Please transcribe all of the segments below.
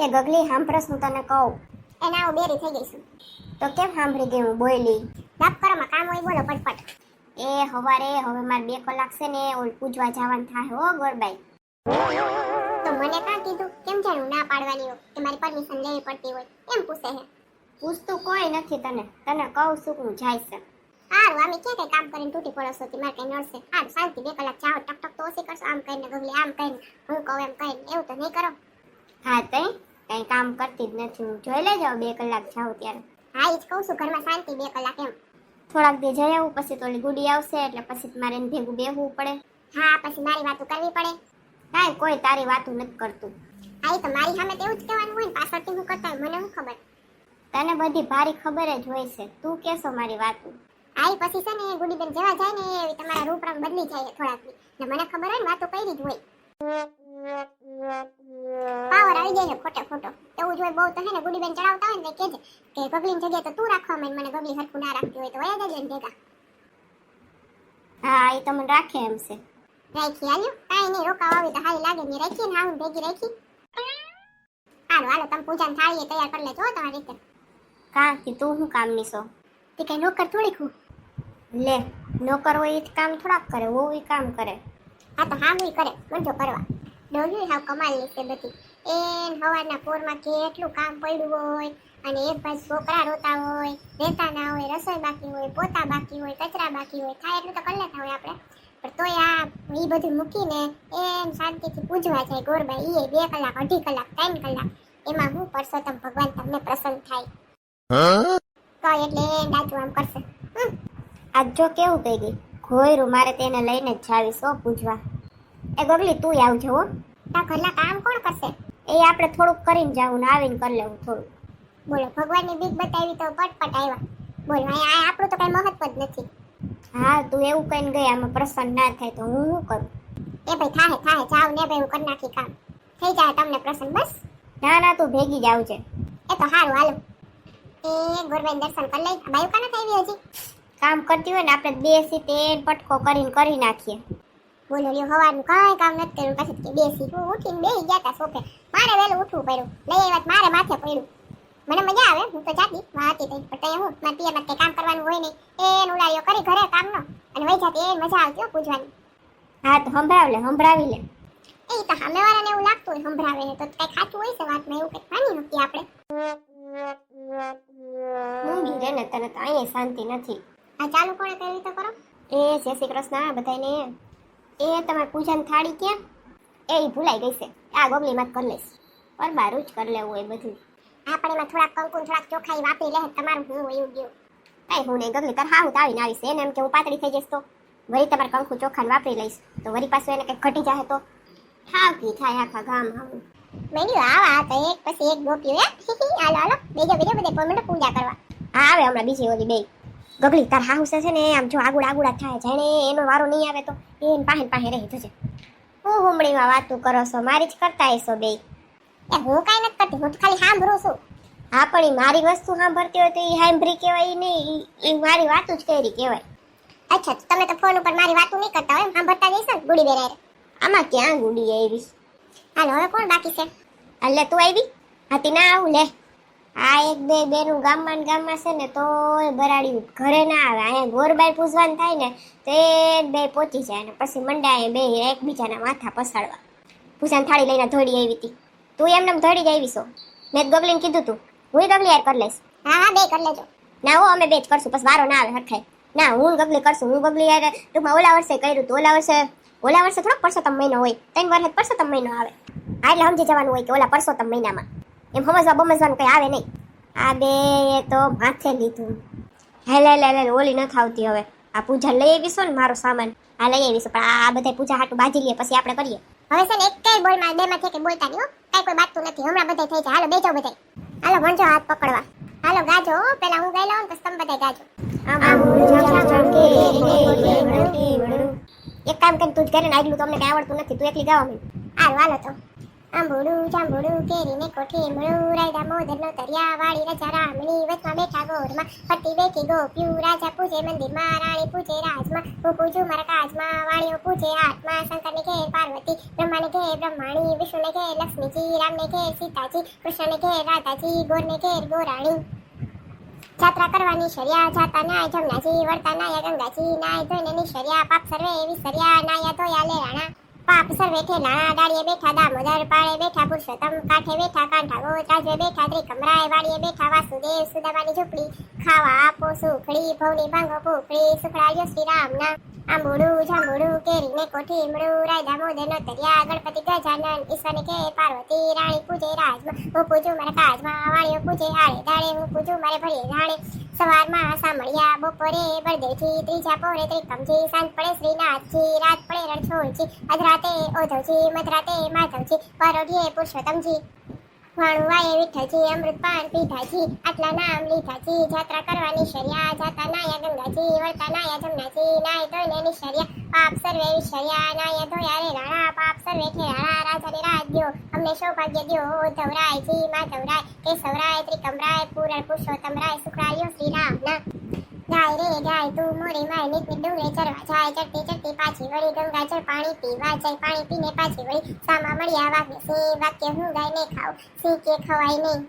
એ ગગલી સાંભળસ હું તને કહું. એના હું બેરી થઈ ગઈ છું. તો કેમ સાંભળી ગઈ હું બોલી? ડબ કરોમાં કામ હોય બોલો પટપટ. એ હવારે હવે મારે 2 કલાક છે ને ઓલ પૂજવા જવાનું થાય હો ગોરબાઈ. તો મને કાં કીધું? કેમ જાણું ના પાડવાની હોય કે મારી પરમિશન લેવી પડતી હોય એમ પૂછે હે. પૂછતું કોઈ નથી તને કહું છું કે હું જાય છે. હારું આમે કે કઈ કામ કરીને તૂટી પડો છો મારે કઈ નડશે. હારું શાંતિ 2 કલાક જાઓ ટક ટક તો ઓછી કરશો આમ કરીને ગગલી આમ કરીને હું કહું એમ કહીને એવું તો નહીં કરો. હા તઈ કઈ કામ કરતી જ નથી હું. જોઈ લેજો 2 કલાક જાઉં ત્યારે. હા એ જ કહું છું ઘરમાં શાંતિ 2 કલાક એમ. થોડાક દી જઈ આવું પછી તો ઓલી ગુડી આવશે એટલે પછી મારે એને ભેગું બેહવું પડે. હા પછી મારી વાતો કરવી પડે. કાંઈ કોઈ તારી વાતું નથી કરતું. હા એ તો મારી સામે તેવું જ કહેવાનું હોય ને પાછળથી હું કરતા હોય મને શું ખબર. તને બધી ભારી ખબર જ હોય છે તું કેસો મારી વાતું. હા એ પછી છે ને ગુડીબેન જેવા જાય ને એવી તમારા રૂપ રંગ બદલી જાય થોડાક દી. ને મને ખબર હોય ને વાતો કરી જ હોય. પાવર આવી જાય છે ખોટે ખોટો. એવું જ હોય બહુ તો હે ને ગુડીબેન ચડાવતા હોય ને તો કહેજે કે ગગલીની જગ્યાએ તો તું રાખવા માંડ મને ગગલી હરખું ના રાખતી હોય તો વયા જજે ને ભેગા. હા એ તમને રાખે એમ છે. રાખી હાલ્યો કાંઈ નહીં રોકાવ આવી તો હારી લાગે ને રાખી ને આવું ભેગી રાખી. હાલો હાલો તમે પૂજાની થાળીએ તૈયાર કરી લેજો તમારી રીતે. કાં કે તું શું કામની છો? તે કઈ નોકર થોડી ખું. લે નોકર હોય એ જ કામ થોડાક કરે વહુ ઈ કામ કરે. હા તો હામુય કરે મંજો કરવા. ડોલ્યું હાવ કમાલ લેશે બધી. એન હવારના પોરમાં કેટલું કામ પડ્યું હોય અને એક બાજુ છોકરા રોતા હોય રહેતા ના હોય રસોઈ બાકી હોય પોતા બાકી હોય કચરા બાકી હોય થાય એટલું તો કરી લેતા હોય આપણે. પણ તોય આ એ બધું મૂકીને એમ શાંતિથી પૂજવા જાય ગોરબા એ 2 કલાક 2.5 કલાક 3 કલાક એમાં હું પરસોત્તમ ભગવાન તમને પ્રસન્ન થાય. કઈ એટલે એ ડાચું આમ કરશે. આજ જો કેવું કહી ગઈ ઘોયરું મારે તેને લઈને જ જાવીશ હો પૂજવા. એ ગગલી તું આવજો હો. તા ઘરના કામ કોણ કરશે? એ આપણે થોડુંક કરીને જાવું ને આવીને કરી લેવું થોડું. બોલો ભગવાનની બીક બતાવી તો પટપટ આવ્યા. બોલો આ આપણું તો કઈ મહત્વ જ નથી. હા તું એવું કહીને ગઈ આમાં પ્રસન્ન ના થાય તો હું શું કરું? એ ભાઈ થાહે જાવ ને ભાઈ હું કરી નાખી કામ. થઈ જાય તમને પ્રસન્ન બસ. ના ના તું ભેગી જ આવજે. એ તો સારું હાલો. એ ગોરબાઈ દર્શન કરી લઈ. બાયુ કાને થઈ હજી કામ કરતી હોય ને આપણે બેસી તે પટકો કરીને કરી નાખીએ. બોલો લ્યો હવારનું કાંઈ કામ નથી કર્યું પછી કે બેસી હું ઉઠીને બેસી ગયા તા સોફે. મારે વહેલું ઉઠવું પડ્યું લઈ આવ્યા મારે માથે પડ્યું. મને મજા આવે હું તો જાતી વાતી તઈ પણ તઈ હું મારા પિયરમાં કંઈ કામ કરવાનું હોય નહીં એને ઉલાળ્યો કરી ઘરે કામનો અને વહી જાતી એ મજા આવતી હો પૂજવાની. હા તો સંભળાવી લે. એ તો સામેવાળાને એવું લાગતું હોય સંભળાવે ને તો કંઈ ખાતું હોય છે વાતમાં એવું કંઈક માની નથી આપણે. મૂંગી રે ને તને તો અહીંયા શાંતિ નથી. આ ચાલુ કોણે કરી તો કરો. એ જય શ્રી કૃષ્ણ બધાને. એ તમારી પૂજાની થાળી ક્યાં? એ ભૂલાઈ ગઈ છે. આ ગોગલીમાં જ કરી લઈશ. પર બારું જ કરી લેવું હોય બધું. આપણે એમાં થોડાક કંકુ થોડાક ચોખાઈ વાપરી લે તમારું હું હોય એવું ગયું. કાંઈ હું નહીં ગગલી તાર હાવું તો આવીને આવીશ એને એમ કે હું પાતળી થઈ જઈશ તો વળી તમારે કંકુ ચોખાને વાપરી લઈશ તો વળી પાછું એને કંઈક ઘટી જાય તો ઠાકી થાય આખા ગામ આવું. મેન્યુ આવા તો એક પછી એક ગોપ્યું હે હાલો હાલો બેજો બધે પમડો પૂજા કરવા. હા આવે હમણાં બીજી ઓલી બે. ગગલી તાર હાઉસ છે ને આમ જો આગુડા થાય જાણે એનો વારો નહીં આવે તો એને પાસે રહી જશે. હું હુમડીમાં વાતું કરો છો મારી જ કરતા હશો બે. એ હું કાંઈ નથી કરતી હું તો ખાલી સાંભળું છું. હા પણ એ મારી વસ્તુ સાંભળતી હોય તો એ સાંભળી કહેવાય નહીં એ મારી વાતું જ કરી કહેવાય. અચ્છા તો તમે તો ફોન ઉપર મારી વાતું નહીં કરતા હોય સાંભળતા જઈશ ને ગુડી બેન આરે. આમાં ક્યાં ગુડી આવી? હાલો હવે કોણ બાકી છે? એટલે તું આવી હતી ના આવું લે. આ એક બે બેનું ગામમાં છે ને તો બરાડી ઘરે ના આવે. અહીંયા ગોરબાઈ પૂજવાનું થાય ને તો એ બે પહોંચી જાય ને પછી મંડાય બે એકબીજાના માથા પસાડવા. પૂજાની થાળી લઈને ધોડી આવી હતી. તું એમને ધોડી જ આવી છો. મેં ગગલીને કીધું તું હું ગગલી યાર કરી લઈશ. હા બે કરી લેજો. ના હો અમે બે જ કરશું પછી વારો ના આવે હરખાય. ના હું ગગલી કરશું. હું ગગલી યાર ટૂંકમાં ઓલા વર્ષે કર્યું તું. ઓલા વર્ષે થોડોક પરસોત્તમ મહિનો હોય 3 વર્ષે પરસોત્તમ મહિનો આવે. હા એટલે સમજી જવાનું હોય કે ઓલા પરસોત્તમ મહિનામાં એમ સમજવાનું કંઈ આવે નહીં. આ બે તો માથે લીધું. લે ઓલી નથી આવતી હવે. આ પૂજા લઈ આવીશો ને મારો સામાન આ લઈ આવીશું પણ આ બધા પૂજા હાટું બાજી લઈએ પછી આપણે કરીએ. હવે છે ને એક કઈ બોલમાં બેમાં છે કે બોલતા નહીં હો. કાંઈ કોઈ બાતતું નથી હમણાં બધા થઈ જાય. હાલો બેજો બધા. હાલો ભણજો હાથ પકડવા. હાલો ગાજો પેલા હું ગાઈ લઉં ને પછી તમે બધા ગાજો. એક કામ કરીને તું જ કરીને આગલું તમને કઈ આવડતું નથી તું એકલી ગાવા માંડ. હાલો તો આમ જાંબુડું કેરીને કોઠી મળું રાયડા મોદરનો તરિયા વાળી રજા રામણી વચમાં બેઠા ગોરમાં ફરતી બેઠી ગોપ્યું રાજા પૂજે મંદિરમાં રાણી પૂજે રાજમાં હું પૂજું મારા કાજમાં વાણીઓ પૂજે આત્મા શંકરને ઘેર પાર્વતી બ્રહ્માને ઘેર બ્રહ્માણી વિષ્ણુને ઘેર લક્ષ્મીજી રામને ઘેર સીતાજી કૃષ્ણને ઘેર રાધાજી ગોરને ઘેર ગોરાણી જાત્રા કરવાની શર્યા જાતા નાય જમનાજી વળતા નાય ગંગાજી નાય ધોઈને નિશર્યા પાપ સર્વે વિસર્યા નાયા ધોયા લે રાણા પાપ સર્વે ઠેલાણા ડાળીએ બેઠા દામોદર પાળે બેઠા પુરુષોત્તમ કાંઠે બેઠા કાંઠા ગોત રાજવે બેઠા ત્રિકમરાય વાડીએ બેઠા વાસુદેવ સુદામાની ઝૂંપડી ખાવા આપો સુખડી ભવની ભાંગો કુકડી સુખડાયો શ્રી રામના આંબુડું જાંબુડું કેરીને કોઠી મળું રાયડા મોદરનો તરિયા ગણપતિ ગજાનન ઈશ્વરને ઘેર પાર્વતી રાણી પૂજે રાજમાં હું પૂજું મારા કાજમાં વાણીઓ પૂજે આડે દાડે હું પૂજું મારે ભરીએ રાણે સવારમાં સાંભળ્યા બપોરે બળદેવજી ત્રીજા પોરે ત્રિકમજી સાંજ પડે શ્રીનાથજી રાત પડે રણછોડજી અધરાતે ઓધવજી મધરાતે માધવજી પરોઢિયે પુરુષોત્તમજી વાણું વાયે વિઠ્ઠલજી અમૃત પાન પીધાજી આટલા નામ લીધાજી જાત્રા કરવાની શર્યા જાતા નાયા ગંગાજી વળતા નાયા જમનાજી નાય ધોઈને નિશર્યા પાપ સર્વે વિશર્યા નાયા ધોયા રે રાણા પાપ સર્વે ઠેરાણા રાજાને રાજ દ્યો અમને સૌભાગ્ય દ્યો ધવરાયજી માધવરાય કેશવરાય ત્રિકમરાય પૂરણ પુરુષોત્તમરાય સુખરાયો શ્રી રામના ગાય રે ગાય તું મોરે માય નીત ડુંગરે ચરવા જાય ચડતી ચડતી પાછી વળી ગંગા જળ પાણી પીવા જાય પાણી પીને પાછી વળી સામા મળ્યા વાગે સિંહ વાક્ય હું ગાયને ખાવ સિંહ કે ખવાય નહીં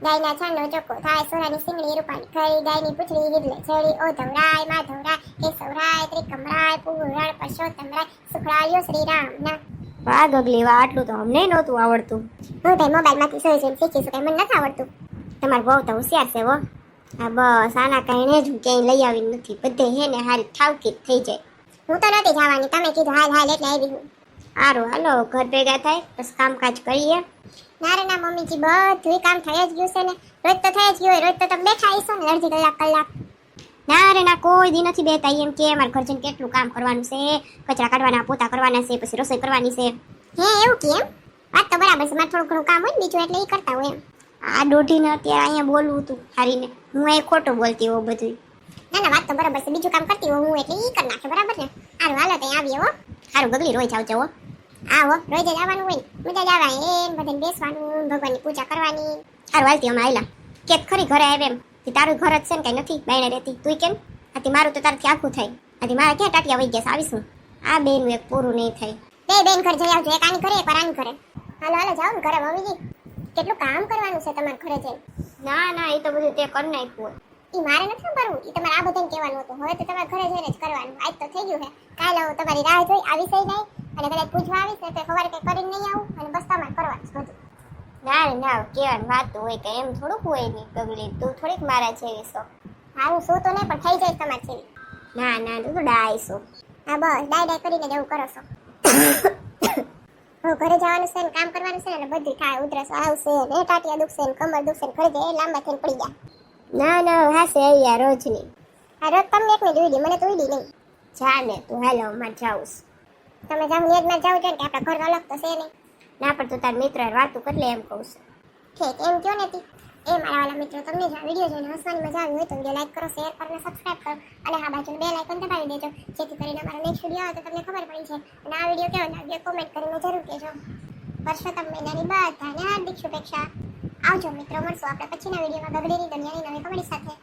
ગાયના છાનો ચોખ્ખો થાય સોનાની સિંગડી રૂપાની ખરી ગાયની પૂંછડી હિરલે છેડી ઓ ધવરાય માધવરાય કેશવરાય ત્રિકમરાય પૂરણ પુરુષોત્તમરાય સુખરાયો શ્રી રામના વાહ ગગલી વાહ, આટલું તો અમને નહોતું આવડતું. હું ભાઈ મોબાઈલમાંથી જોઈ જોઈને શીખીશું કઈ મને નથી આવડતું. તમારે બહુ તો હોશિયાર છે હો. હા બસ આના કારણે જ હું ક્યાંય લઈ આવી નથી. બધે હે ને હારી ઠાવકી જ થઈ જાય. હું તો નથી જવાની, તમે કીધું હાલ હાલ એટલે આવી હું. સારું હાલો ઘર ભેગા થાય બસ કામકાજ કરીએ. ના રે ના મમ્મીજી બધું કામ થઈ જ ગયું છે ને. રોજ તો થઈ જ ગયું હોય, રોજ તો તમે બેઠા આવીશો ને અડધી કલાક. ના રે ના કોઈ દી નથી બેતા. એમ કે અમારે ઘર જઈને કેટલું કામ કરવાનું છે, કચરા કાઢવાના, પોતા કરવાના છે, પછી રસોઈ કરવાની છે. હે એવું કેમ? વાત તો બરાબર છે, મારે થોડું ઘણું કામ હોય ને બીજું એટલે એ કરતા હોય એમ. આ દોઢીને અત્યારે અહીંયા બોલવું હતું હારીને, હું અહીં ખોટું બોલતી હોઉં બધું. ના ના વાત તો બરાબર છે, બીજું કામ કરતી હોઉં હું એટલે ઈ કરી નાખે બરાબર ને. હારું હાલો ત્યાં આવીએ હો. સારું ગગલી રોજ આવજો હો. આવો રોજ જ આવવાનું હોય ને, મજા જ આવે એને બધાને બેસવાનું, ભગવાનની પૂજા કરવાની. સારું હાલતી અમે આયલા કેક ખરી ઘરે આવે એમ. તારું ઘર જ છે ને કઈ નથી બાયણે રહેતી તું કેમ? આથી મારું તો તારથી આખું થાય. આથી મારા ક્યાં ટાટિયા વહી ગયા આવીશું. આ બેનું એક પૂરું નહીં થાય. બે બેન ઘર જઈ આવજો, એક આની ઘરે એક આની ઘરે. હાલો હાલો જાઓ ને ઘરે મમ્મીજી. કેટલું કામ કરવાનું છે તમારે ઘરે જઈને. ના ના એ તો બધું તે કરી નાખ્યું. ઈ મારે નથી સાંભળવું, ઈ તમારે આ બધાને કહેવાનું હતું. હવે તો તમારે ઘરે જઈને જ કરવાનું. આજ તો થઈ ગયું છે. કાલે હું તમારી રાહ જોઈ આવી સઈ જાય અને કદાચ પૂછવા આવીશ ને તો સવારે કઈ કરીને નહીં આવું અને બસ તમારે કરવાનું છે બધું. ના ના કેવાની વાત તો હોય કે એમ થોડુંક હોય નહીં ગગલી, તું થોડીક મારા જેવી છો. હારું શું તો નહીં પણ થઈ જાય તમારે જેવી. ના ના તું તો ડાયસો. હા બસ ડાય કરીને જ એવું કરો છો. હું ઘરે જવાનું છે ને કામ કરવાનું છે ને એટલે બધું થાય. ઉધરસ આવશે ને ટાટિયા દુખશે ને કમર દુખશે ને ઘરે જાય લાંબા થઈને પડી ગયા. ના ના હાસે અહીંયા રોજની. આ રોજ તમને એકને જોઈ દી, મને તો ઉડી નહીં. જા ને તું હાલો અમારે જાઉં. તમે જાવ ને એકમાં જાવ છો ને કે આપણા ઘર અલગ તો છે નહીં. ના પણ તું તાર મિત્ર વાતું કરી લે એમ કહું છું. ઠીક એમ કયો ને તી. એ મારા વાલા મિત્રો તમને જો આ વિડીયો જોઈને હસવાની મજા આવી હોય તો વિડીયો લાઈક કરો, શેર કરો અને સબસ્ક્રાઇબ કરો અને હા બાજુનું બેલ આઇકન દબાવી દેજો જેથી કરીને અમારો નેક્સ્ટ વિડીયો આવે તો તમને ખબર પડી છે. અને આ વિડીયો કેવો લાગ્યો કોમેન્ટ કરીને જરૂર કહેજો. પરસોત્તમ મહિનાની બધાને હાર્દિક શુભેચ્છા. આવજો મિત્રો, મળશું આપણે પછીના વિડીયોમાં ગગડીની દુનિયાની નવી કોમેડી સાથે.